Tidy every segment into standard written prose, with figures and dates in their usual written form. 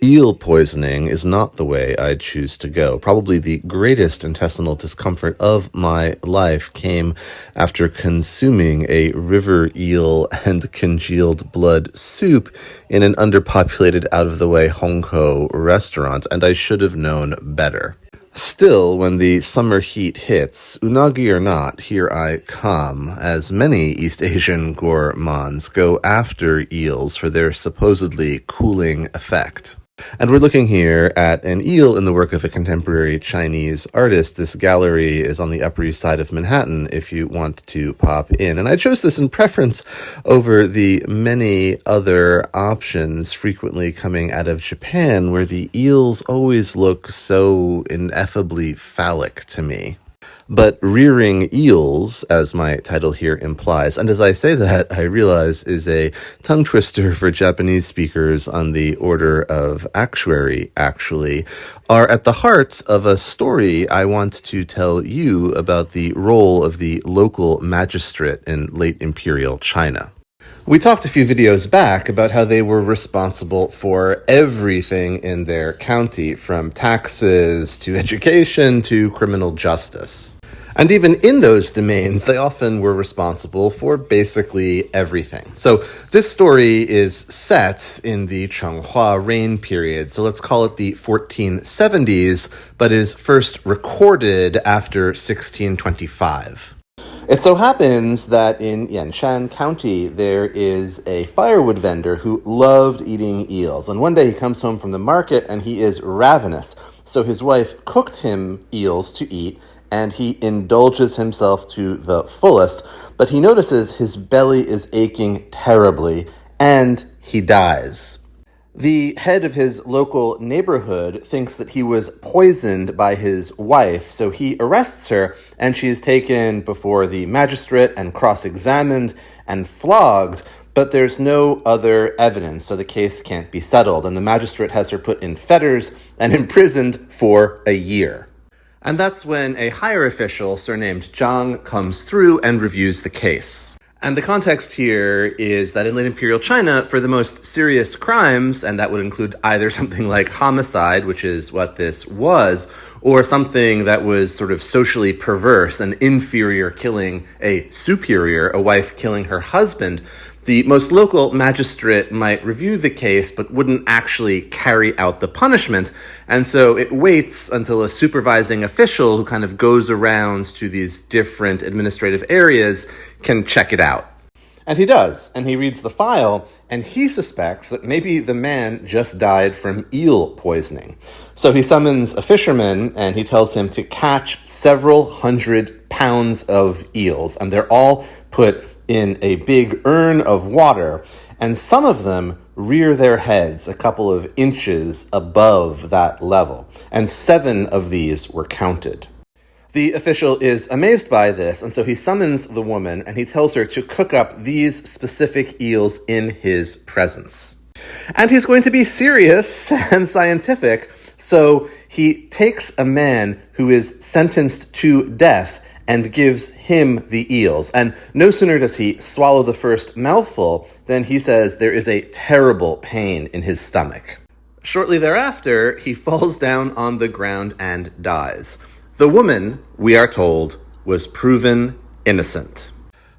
Eel poisoning is not the way I'd choose to go. Probably the greatest intestinal discomfort of my life came after consuming a river eel and congealed blood soup in an underpopulated, out-of-the-way Hongkou restaurant, and I should have known better. Still, when the summer heat hits, unagi or not, here I come, as many East Asian gourmands go after eels for their supposedly cooling effect. And we're looking here at an eel in the work of a contemporary Chinese artist. This gallery is on the Upper East Side of Manhattan if you want to pop in. And I chose this in preference over the many other options frequently coming out of Japan, where the eels always look so ineffably phallic to me. But rearing eels, as my title here implies, and as I say that, I realize is a tongue twister for Japanese speakers on the order of actuary, actually, are at the heart of a story I want to tell you about the role of the local magistrate in late imperial China. We talked a few videos back about how they were responsible for everything in their county, from taxes to education to criminal justice. And even in those domains, they often were responsible for basically everything. So this story is set in the Changhua reign period, so let's call it the 1470s, but is first recorded after 1625. It so happens that in Yanshan County, there is a firewood vendor who loved eating eels. And one day he comes home from the market and he is ravenous. So his wife cooked him eels to eat, and he indulges himself to the fullest. But he notices his belly is aching terribly, and he dies. The head of his local neighborhood thinks that he was poisoned by his wife, so he arrests her, and she is taken before the magistrate and cross-examined and flogged, but there's no other evidence, so the case can't be settled, and the magistrate has her put in fetters and imprisoned for a year. And that's when a higher official, surnamed Zhang, comes through and reviews the case. And the context here is that in late imperial China, for the most serious crimes, and that would include either something like homicide, which is what this was, or something that was sort of socially perverse, an inferior killing a superior, a wife killing her husband, the most local magistrate might review the case but wouldn't actually carry out the punishment. And so it waits until a supervising official who kind of goes around to these different administrative areas can check it out. And he does, and he reads the file, and he suspects that maybe the man just died from eel poisoning. So he summons a fisherman, and he tells him to catch several hundred pounds of eels, and they're all put in a big urn of water, and some of them rear their heads a couple of inches above that level, and 7 of these were counted. The official is amazed by this, and so he summons the woman, and he tells her to cook up these specific eels in his presence. And he's going to be serious and scientific, so he takes a man who is sentenced to death and gives him the eels. And no sooner does he swallow the first mouthful than he says there is a terrible pain in his stomach. Shortly thereafter, he falls down on the ground and dies. The woman, we are told, was proven innocent.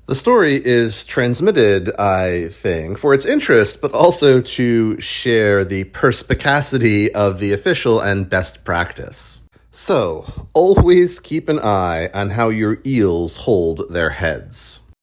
The story is transmitted, I think, for its interest, but also to share the perspicacity of the official and best practice. So, always keep an eye on how your eels hold their heads.